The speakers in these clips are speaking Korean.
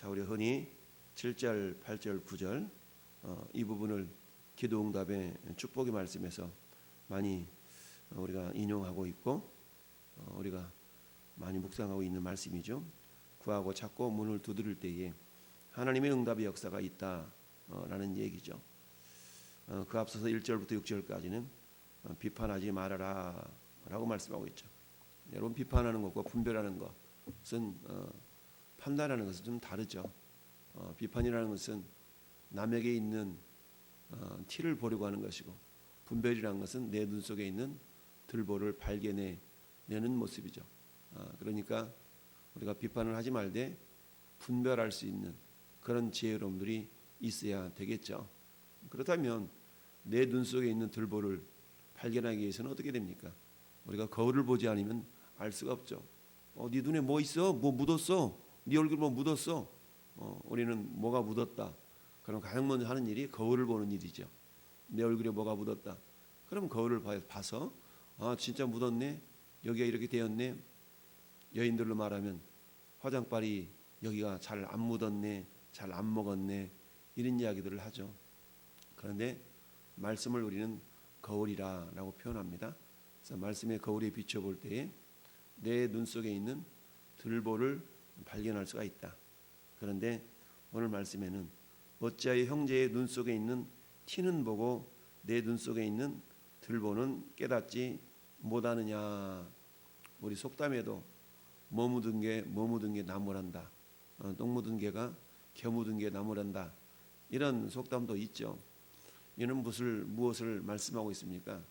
자, 우리 흔히 7절, 8절, 9절 이 부분을 기도응답의 축복의 말씀에서 많이 우리가 인용하고 있고 우리가 많이 묵상하고 있는 말씀이죠. 구하고 찾고 문을 두드릴 때에 하나님의 응답의 역사가 있다라는 얘기죠. 그 앞서서 1절부터 6절까지는 비판하지 말아라 라고 말씀하고 있죠. 여러분, 비판하는 것과 분별하는 것은 판단하는 것은 좀 다르죠. 비판이라는 것은 남에게 있는 티를 보려고 하는 것이고, 분별이라는 것은 내 눈 속에 있는 들보를 발견해내는 모습이죠. 그러니까 우리가 비판을 하지 말되 분별할 수 있는 그런 지혜로움들이 있어야 되겠죠. 그렇다면 내 눈 속에 있는 들보를 발견하기 위해서는 어떻게 됩니까? 우리가 거울을 보지 않으면 알 수가 없죠. 네 눈에 뭐 있어? 뭐 묻었어? 네 얼굴 뭐 묻었어? 우리는 뭐가 묻었다. 그럼 가장 먼저 하는 일이 거울을 보는 일이죠. 내 얼굴에 뭐가 묻었다. 그럼 거울을 봐서 진짜 묻었네. 여기가 이렇게 되었네. 여인들로 말하면 화장빨이 여기가 잘 안 묻었네. 잘 안 먹었네. 이런 이야기들을 하죠. 그런데 말씀을 우리는 거울이라고 표현합니다. 그래서 말씀의 거울에 비춰볼 때에 내 눈 속에 있는 들보를 발견할 수가 있다. 그런데 오늘 말씀에는 어찌하여 형제의 눈 속에 있는 티는 보고 내 눈 속에 있는 들보는 깨닫지 못하느냐. 우리 속담에도 뭐 묻은 게 나무란다. 똥 묻은 개가 겨 묻은 게 나무란다. 이런 속담도 있죠. 이는 무엇을 말씀하고 있습니까?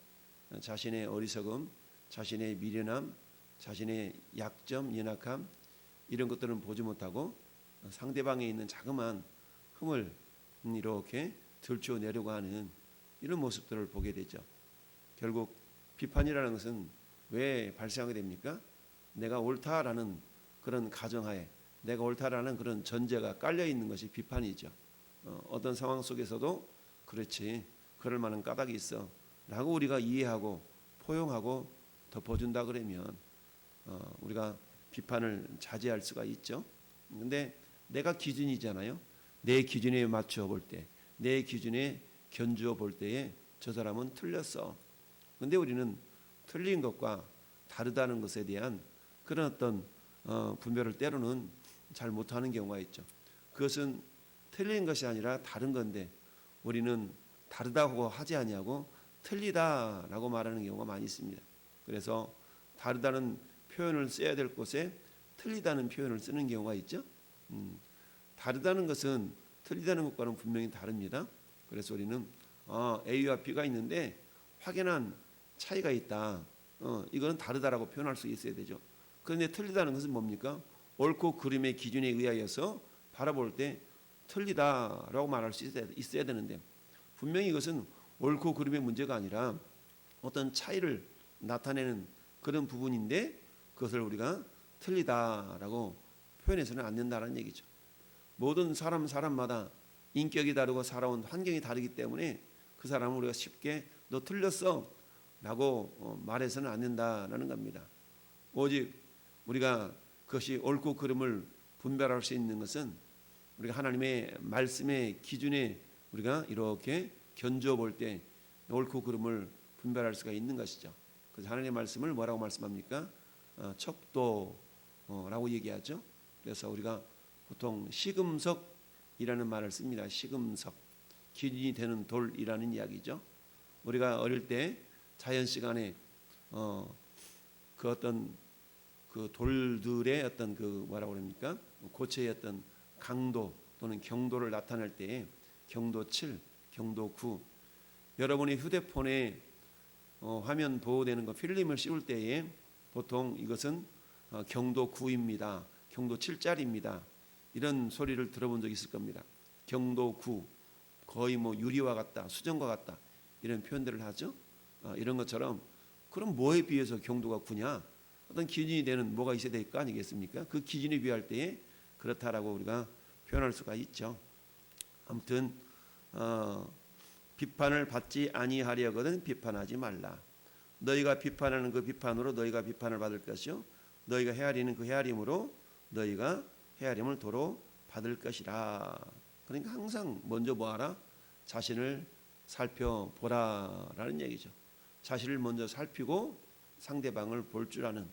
자신의 어리석음, 자신의 미련함, 자신의 약점, 연약함 이런 것들은 보지 못하고 상대방에 있는 자그마한 흠을 이렇게 들춰내려고 하는 이런 모습들을 보게 되죠. 결국 비판이라는 것은 왜 발생하게 됩니까? 내가 옳다라는 그런 가정하에 내가 옳다라는 그런 전제가 깔려 있는 것이 비판이죠. 어떤 상황 속에서도 그렇지, 그럴 만한 까닭이 있어 라고 우리가 이해하고 포용하고 덮어준다 그러면 우리가 비판을 자제할 수가 있죠. 그런데 내가 기준이잖아요. 내 기준에 맞춰 볼 때, 내 기준에 견주어 볼 때에 저 사람은 틀렸어. 그런데 우리는 틀린 것과 다르다는 것에 대한 그런 어떤 분별을 때로는 잘 못하는 경우가 있죠. 그것은 틀린 것이 아니라 다른 건데 우리는 다르다고 하지 아니하고 틀리다라고 말하는 경우가 많이 있습니다. 그래서 다르다는 표현을 써야 될 곳에 틀리다는 표현을 쓰는 경우가 있죠. 다르다는 것은 틀리다는 것과는 분명히 다릅니다. 그래서 우리는 A와 B가 있는데 확연한 차이가 있다. 이거는 다르다라고 표현할 수 있어야 되죠. 그런데 틀리다는 것은 뭡니까? 옳고 그름의 기준에 의하여서 바라볼 때 틀리다라고 말할 수 있어야 되는데 분명히 이것은 옳고 그름의 문제가 아니라 어떤 차이를 나타내는 그런 부분인데 그것을 우리가 틀리다라고 표현해서는 안 된다는 얘기죠. 모든 사람마다 인격이 다르고 살아온 환경이 다르기 때문에 그 사람을 우리가 쉽게 너 틀렸어 라고 말해서는 안 된다는 겁니다. 오직 우리가 그것이 옳고 그름을 분별할 수 있는 것은 우리가 하나님의 말씀의 기준에 우리가 이렇게 견주어 볼 때 옳고 그름을 분별할 수가 있는 것이죠. 그래서 하나님의 말씀을 뭐라고 말씀합니까? 척도라고 얘기하죠. 그래서 우리가 보통 시금석이라는 말을 씁니다. 시금석, 기준이 되는 돌이라는 이야기죠. 우리가 어릴 때 자연 시간에 그 어떤 그 돌들의 어떤 그 뭐라고 그럽니까? 고체의 어떤 강도 또는 경도를 나타낼 때에 경도 7, 경도 9 여러분이 휴대폰에 화면 보호되는 거 필름을 씌울 때에 보통 이것은 경도 9입니다. 경도 7짜리입니다. 이런 소리를 들어본 적 있을 겁니다. 경도 9 거의 뭐 유리와 같다, 수정과 같다 이런 표현들을 하죠. 이런 것처럼 그럼 뭐에 비해서 경도가 9냐? 어떤 기준이 되는 뭐가 있어야 될 거 아니겠습니까? 그 기준에 비할 때에 그렇다라고 우리가 표현할 수가 있죠. 아무튼 비판을 받지 아니하려거든 비판하지 말라. 너희가 비판하는 그 비판으로 너희가 비판을 받을 것이요 너희가 헤아리는 그 헤아림으로 너희가 헤아림을 도로 받을 것이라. 그러니까 항상 먼저 뭐하라? 자신을 살펴보라라는 얘기죠. 자신을 먼저 살피고 상대방을 볼 줄 아는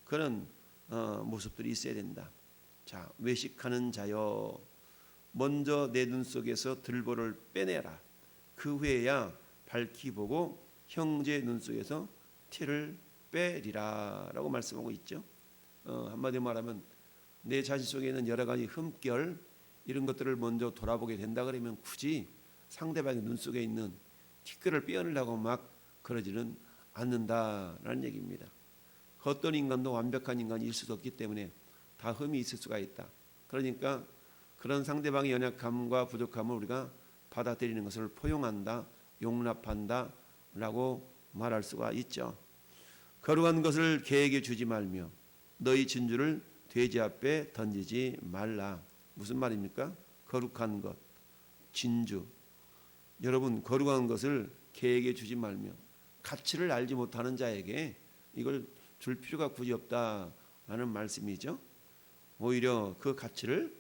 그런 모습들이 있어야 된다. 자, 외식하는 자여, 먼저 내 눈 속에서 들보를 빼내라. 그 후에야 밝히 보고 형제 눈 속에서 티를 빼리라라고 말씀하고 있죠. 한마디로 말하면 내 자신 속에 있는 여러 가지 흠결 이런 것들을 먼저 돌아보게 된다 그러면 굳이 상대방의 눈 속에 있는 티끌을 빼어내려고 막 그러지는 않는다라는 얘기입니다. 어떤 인간도 완벽한 인간이 있을 수 없기 때문에 다 흠이 있을 수가 있다. 그러니까 그런 상대방의 연약함과 부족함을 우리가 받아들이는 것을 포용한다, 용납한다 라고 말할 수가 있죠. 거룩한 것을 개에게 주지 말며 너희 진주를 돼지 앞에 던지지 말라. 무슨 말입니까? 거룩한 것, 진주. 여러분, 거룩한 것을 개에게 주지 말며 가치를 알지 못하는 자에게 이걸 줄 필요가 굳이 없다라는 말씀이죠. 오히려 그 가치를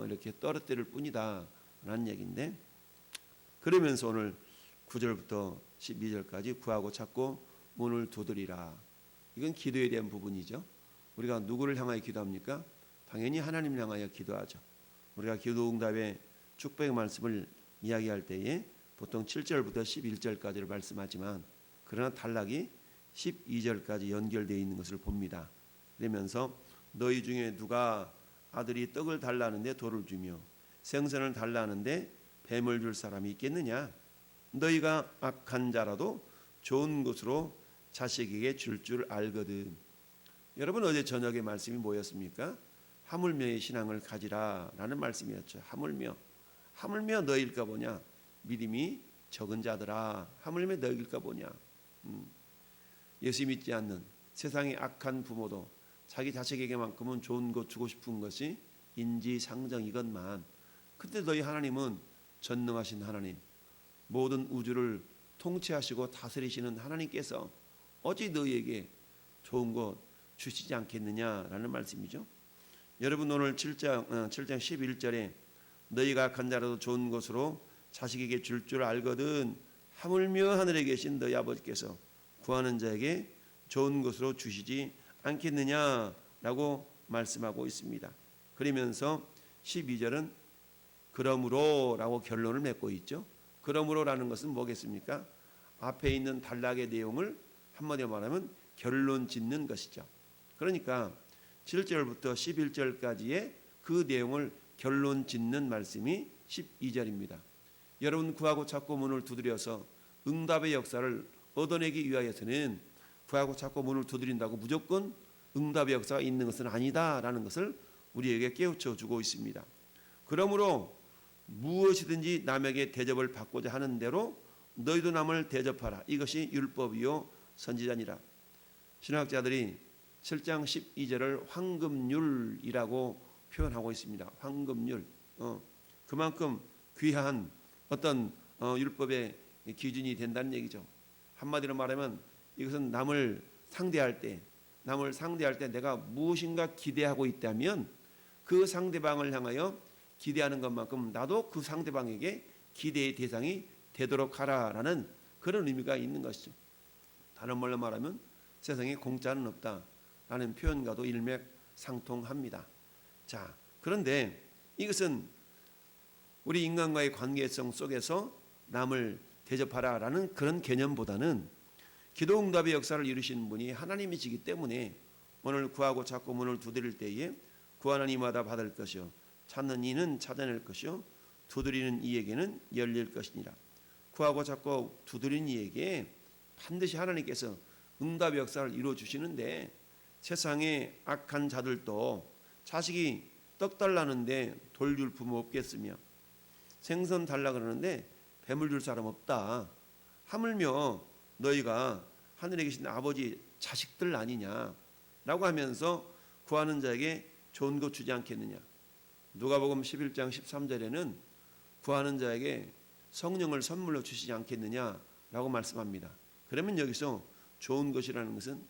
이렇게 떨어뜨릴 뿐이다 라는 얘기인데, 그러면서 오늘 9절부터 12절까지 구하고 찾고 문을 두드리라. 이건 기도에 대한 부분이죠. 우리가 누구를 향하여 기도합니까? 당연히 하나님을 향하여 기도하죠. 우리가 기도 응답의 축복의 말씀을 이야기할 때에 보통 7절부터 11절까지를 말씀하지만, 그러나 단락이 12절까지 연결되어 있는 것을 봅니다. 그러면서 너희 중에 누가 아들이 떡을 달라는데 돌을 주며 생선을 달라는데 뱀을 줄 사람이 있겠느냐? 너희가 악한 자라도 좋은 것으로 자식에게 줄 줄 알거든. 여러분, 어제 저녁에 말씀이 뭐였습니까? 하물며의 신앙을 가지라라는 말씀이었죠. 하물며 너희일까 보냐? 믿음이 적은 자들아, 하물며 너희일까 보냐? 예수 믿지 않는 세상의 악한 부모도 자기 자식에게만큼은 좋은 것 주고 싶은 것이 인지상정이건만, 근데 너희 하나님은 전능하신 하나님, 모든 우주를 통치하시고 다스리시는 하나님께서 어찌 너희에게 좋은 것 주시지 않겠느냐라는 말씀이죠. 여러분, 오늘 7장 11절에 너희가 악한 자라도 좋은 것으로 자식에게 줄 줄 알거든 하물며 하늘에 계신 너희 아버지께서 구하는 자에게 좋은 것으로 주시지 않겠느냐라고 말씀하고 있습니다. 그러면서 12절은 그러므로라고 결론을 맺고 있죠. 그러므로라는 것은 뭐겠습니까? 앞에 있는 단락의 내용을 한마디로 말하면 결론 짓는 것이죠. 그러니까 7절부터 11절까지의 그 내용을 결론 짓는 말씀이 12절입니다. 여러분, 구하고 찾고 문을 두드려서 응답의 역사를 얻어내기 위하여서는 구하고 찾고 문을 두드린다고 무조건 응답의 역사가 있는 것은 아니다라는 것을 우리에게 깨우쳐 주고 있습니다. 그러므로 무엇이든지 남에게 대접을 받고자 하는 대로 너희도 남을 대접하라. 이것이 율법이요 선지자니라. 신학자들이 7장 12절을 황금률이라고 표현하고 있습니다. 황금률. 그만큼 귀한 어떤 율법의 기준이 된다는 얘기죠. 한마디로 말하면 이것은 남을 상대할 때 내가 무엇인가 기대하고 있다면 그 상대방을 향하여 기대하는 것만큼 나도 그 상대방에게 기대의 대상이 되도록 하라라는 그런 의미가 있는 것이죠. 다른 말로 말하면 세상에 공짜는 없다라는 표현과도 일맥상통합니다. 자, 그런데 이것은 우리 인간과의 관계성 속에서 남을 대접하라라는 그런 개념보다는 기도 응답의 역사를 이루시는 분이 하나님이시기 때문에 오늘 구하고 찾고 문을 두드릴 때에 구하는 이마다 받을 것이요 찾는 이는 찾아낼 것이요 두드리는 이에게는 열릴 것이니라. 구하고 찾고 두드리는 이에게 반드시 하나님께서 응답의 역사를 이루어 주시는데, 세상에 악한 자들도 자식이 떡 달라는데 돌 줄 부모 없겠으며 생선 달라 그러는데 뱀을 줄 사람 없다. 하물며 너희가 하늘에 계신 아버지 자식들 아니냐라고 하면서 구하는 자에게 좋은 것 주지 않겠느냐. 누가복음 11장 13절에는 구하는 자에게 성령을 선물로 주시지 않겠느냐라고 말씀합니다. 그러면 여기서 좋은 것이라는 것은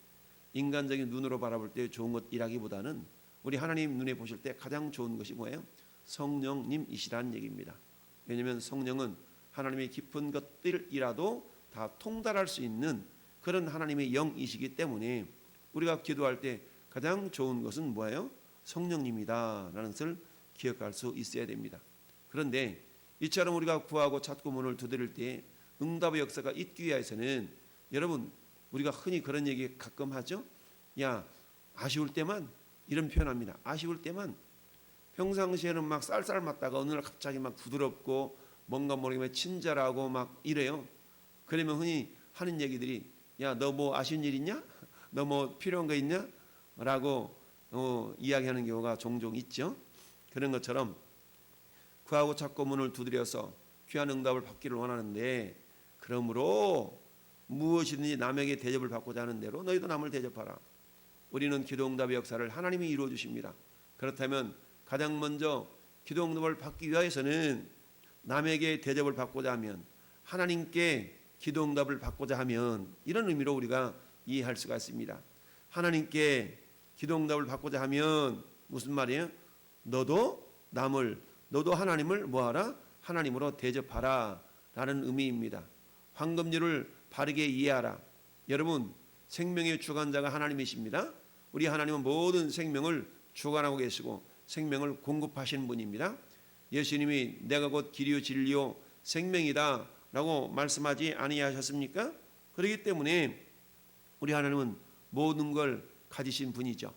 인간적인 눈으로 바라볼 때 좋은 것이라기보다는 우리 하나님 눈에 보실 때 가장 좋은 것이 뭐예요? 성령님이시라는 얘기입니다. 왜냐하면 성령은 하나님의 깊은 것들이라도 다 통달할 수 있는 그런 하나님의 영이시기 때문에 우리가 기도할 때 가장 좋은 것은 뭐예요? 성령님이다라는 것을 기억할 수 있어야 됩니다. 그런데 이처럼 우리가 구하고 찾고 문을 두드릴 때 응답의 역사가 있기 위해서는 여러분 우리가 흔히 그런 얘기 가끔 하죠. 야, 아쉬울 때만, 이런 표현합니다. 아쉬울 때만. 평상시에는 막 쌀쌀 맞다가 어느 날 갑자기 막 부드럽고 뭔가 모르게 친절하고 막 이래요. 그러면 흔히 하는 얘기들이 야, 너 뭐 아쉬운 일 있냐? 너 뭐 필요한 거 있냐? 라고 이야기하는 경우가 종종 있죠. 그런 것처럼 구하고 찾고 문을 두드려서 귀한 응답을 받기를 원하는데, 그러므로 무엇이든지 남에게 대접을 받고자 하는 대로 너희도 남을 대접하라. 우리는 기도 응답의 역사를 하나님이 이루어 주십니다. 그렇다면 가장 먼저 기도 응답을 받기 위해서는 남에게 대접을 받고자 하면, 하나님께 기도 응답을 받고자 하면, 이런 의미로 우리가 이해할 수가 있습니다. 하나님께 기도 응답을 받고자 하면 무슨 말이에요? 너도 하나님을 뭐하라? 하나님으로 대접하라 라는 의미입니다. 황금률을 바르게 이해하라. 여러분, 생명의 주관자가 하나님이십니다. 우리 하나님은 모든 생명을 주관하고 계시고 생명을 공급하시는 분입니다. 예수님이 내가 곧 길이요 진리요 생명이다 라고 말씀하지 아니하셨습니까? 그렇기 때문에 우리 하나님은 모든 걸 가지신 분이죠.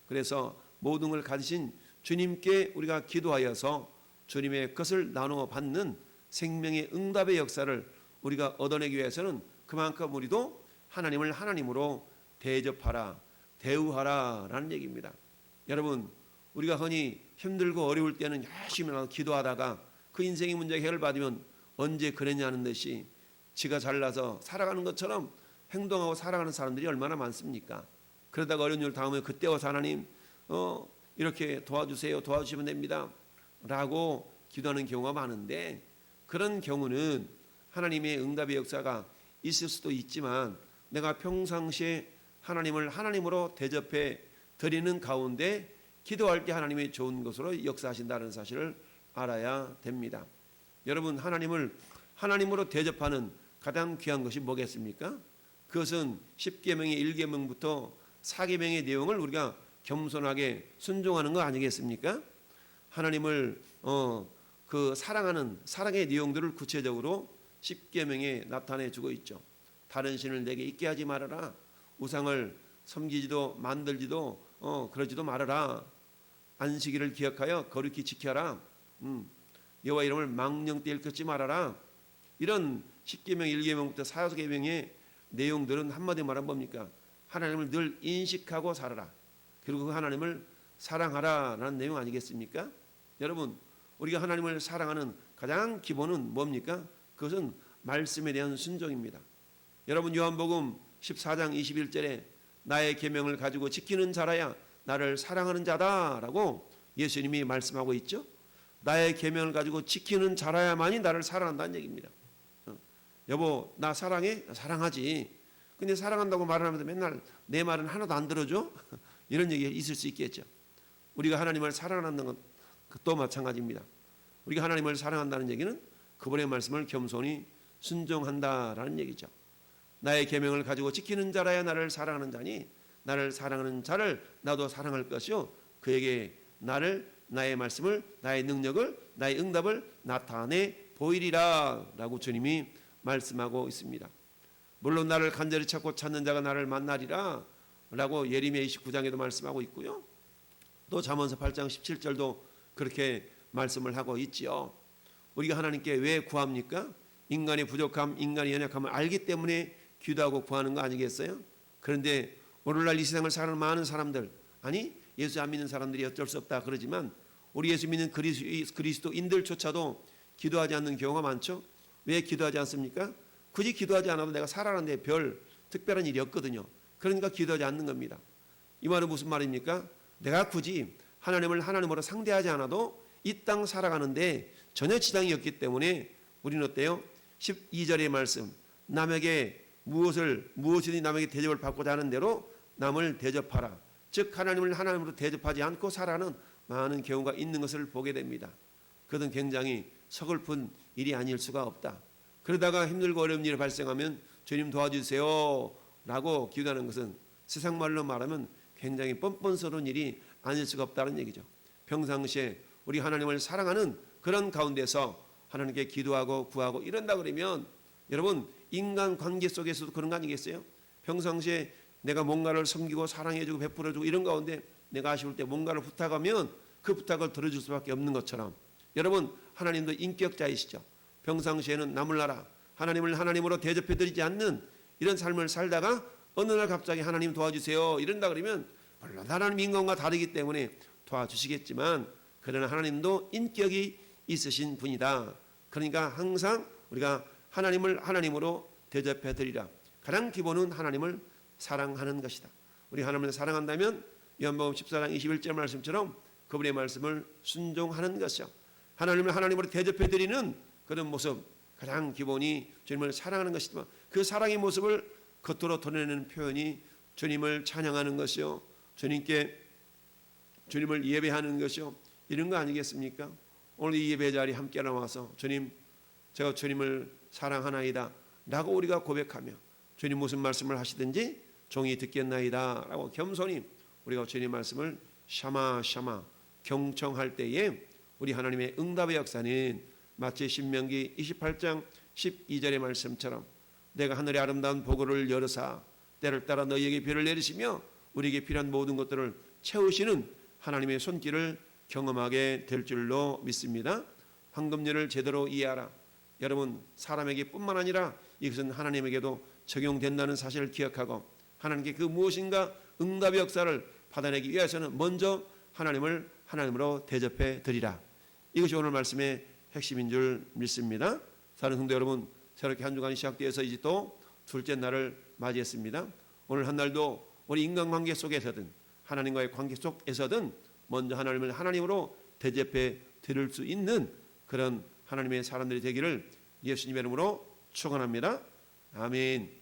그래서 모든 걸 가지신 주님께 우리가 기도하여서 주님의 것을 나누어 받는 생명의 응답의 역사를 우리가 얻어내기 위해서는 그만큼 우리도 하나님을 하나님으로 대접하라, 대우하라 라는 얘기입니다. 여러분, 우리가 흔히 힘들고 어려울 때는 열심히 기도하다가 그 인생의 문제가 해결받으면 언제 그랬냐는 듯이 지가 잘나서 살아가는 것처럼 행동하고 살아가는 사람들이 얼마나 많습니까? 그러다가 어려운 일 당하면 그때 와서 하나님 이렇게 도와주세요, 도와주시면 됩니다 라고 기도하는 경우가 많은데, 그런 경우는 하나님의 응답의 역사가 있을 수도 있지만 내가 평상시에 하나님을 하나님으로 대접해 드리는 가운데 기도할 때 하나님이 좋은 것으로 역사하신다는 사실을 알아야 됩니다. 여러분, 하나님을 하나님으로 대접하는 가장 귀한 것이 뭐겠습니까? 그것은 10계명의 1계명부터 4계명의 내용을 우리가 겸손하게 순종하는 거 아니겠습니까? 하나님을 그 사랑하는 사랑의 내용들을 구체적으로 10계명에 나타내 주고 있죠. 다른 신을 내게 있게 하지 말아라. 우상을 섬기지도 만들지도 그러지도 말아라. 안식일을 기억하여 거룩히 지켜라. 여호와 이름을 망령 때 일컫지 말아라. 이런 10계명 1계명부터 4계명의 내용들은 한마디 말하면 뭡니까? 하나님을 늘 인식하고 살아라. 그리고 그 하나님을 사랑하라라는 내용 아니겠습니까? 여러분, 우리가 하나님을 사랑하는 가장 기본은 뭡니까? 그것은 말씀에 대한 순종입니다. 여러분, 요한복음 14장 21절에 나의 계명을 가지고 지키는 자라야 나를 사랑하는 자다라고 예수님이 말씀하고 있죠. 나의 계명을 가지고 지키는 자라야만이 나를 사랑한다는 얘기입니다. 여보, 나 사랑해? 사랑하지. 근데 사랑한다고 말하면서 맨날 내 말은 하나도 안 들어줘? 이런 얘기가 있을 수 있겠죠. 우리가 하나님을 사랑한다는 것도 마찬가지입니다. 우리가 하나님을 사랑한다는 얘기는 그분의 말씀을 겸손히 순종한다라는 얘기죠. 나의 계명을 가지고 지키는 자라야 나를 사랑하는 자니 나를 사랑하는 자를 나도 사랑할 것이요 그에게 나의 말씀을, 나의 능력을, 나의 응답을 나타내 보이리라 라고 주님이 말씀하고 있습니다. 물론 나를 간절히 찾고 찾는 자가 나를 만나리라 라고 예레미야 29장에도 말씀하고 있고요. 또 잠언서 8장 17절도 그렇게 말씀을 하고 있지요. 우리가 하나님께 왜 구합니까? 인간의 부족함, 인간의 연약함을 알기 때문에 기도하고 구하는 거 아니겠어요? 그런데 오늘날 이 세상을 살아가는 많은 사람들, 아니 예수 안 믿는 사람들이 어쩔 수 없다 그러지만 우리 예수 믿는 그리스도인들조차도 기도하지 않는 경우가 많죠. 왜 기도하지 않습니까? 굳이 기도하지 않아도 내가 살아가는데 별 특별한 일이 없거든요. 그러니까 기도하지 않는 겁니다. 이 말은 무슨 말입니까? 내가 굳이 하나님을 하나님으로 상대하지 않아도 이 땅 살아가는데 전혀 지장이 없기 때문에 우리는 어때요? 12절의 말씀, 남에게 무엇이든지 남에게 대접을 받고자 하는 대로 남을 대접하라. 즉 하나님을 하나님으로 대접하지 않고 살아가는 많은 경우가 있는 것을 보게 됩니다. 그것은 굉장히 서글픈 일이 아닐 수가 없다. 그러다가 힘들고 어려운 일이 발생하면 주님 도와주세요 라고 기도하는 것은 세상 말로 말하면 굉장히 뻔뻔스러운 일이 아닐 수가 없다는 얘기죠. 평상시에 우리 하나님을 사랑하는 그런 가운데서 하나님께 기도하고 구하고 이런다 그러면 여러분 인간관계 속에서도 그런 거 아니겠어요? 평상시에 내가 뭔가를 섬기고 사랑해주고 베풀어주고 이런 가운데 내가 아쉬울 때 뭔가를 부탁하면 그 부탁을 들어줄 수밖에 없는 것처럼 여러분 하나님도 인격자이시죠. 평상시에는 남을 나라 하나님을 하나님으로 대접해드리지 않는 이런 삶을 살다가 어느 날 갑자기 하나님 도와주세요 이런다 그러면 물론 하나님 인간과 다르기 때문에 도와주시겠지만 그러나 하나님도 인격이 있으신 분이다. 그러니까 항상 우리가 하나님을 하나님으로 대접해드리라. 가장 기본은 하나님을 사랑하는 것이다. 우리 하나님을 사랑한다면 요한복음 14장 21절 말씀처럼 그분의 말씀을 순종하는 것이요. 하나님을 하나님으로 대접해드리는 그런 모습 가장 기본이 주님을 사랑하는 것이지만 그 사랑의 모습을 겉으로 드러내는 표현이 주님을 찬양하는 것이요. 주님을 예배하는 것이요. 이런 거 아니겠습니까? 오늘 이 예배 자리에 함께 나와서 주님 제가 주님을 사랑하나이다 라고 우리가 고백하며 주님 무슨 말씀을 하시든지 종이 듣겠나이다 라고 겸손히 우리가 주님 말씀을 샤마 경청할 때에 우리 하나님의 응답의 역사는 마치 신명기 28장 12절의 말씀처럼 내가 하늘의 아름다운 보고를 열으사 때를 따라 너희에게 비를 내리시며 우리에게 필요한 모든 것들을 채우시는 하나님의 손길을 경험하게 될 줄로 믿습니다. 황금률을 제대로 이해하라. 여러분 사람에게 뿐만 아니라 이것은 하나님에게도 적용된다는 사실을 기억하고 하나님께 그 무엇인가 응답의 역사를 받아내기 위해서는 먼저 하나님을 하나님으로 대접해 드리라. 이것이 오늘 말씀의 핵심인 줄 믿습니다. 사랑하는 성도 여러분, 새롭게 한 주간이 시작되어서 이제 또 둘째 날을 맞이했습니다. 오늘 한 날도 우리 인간관계 속에서든 하나님과의 관계 속에서든 먼저 하나님을 하나님으로 대접해 드릴 수 있는 그런 하나님의 사람들이 되기를 예수님의 이름으로 축원합니다. 아멘.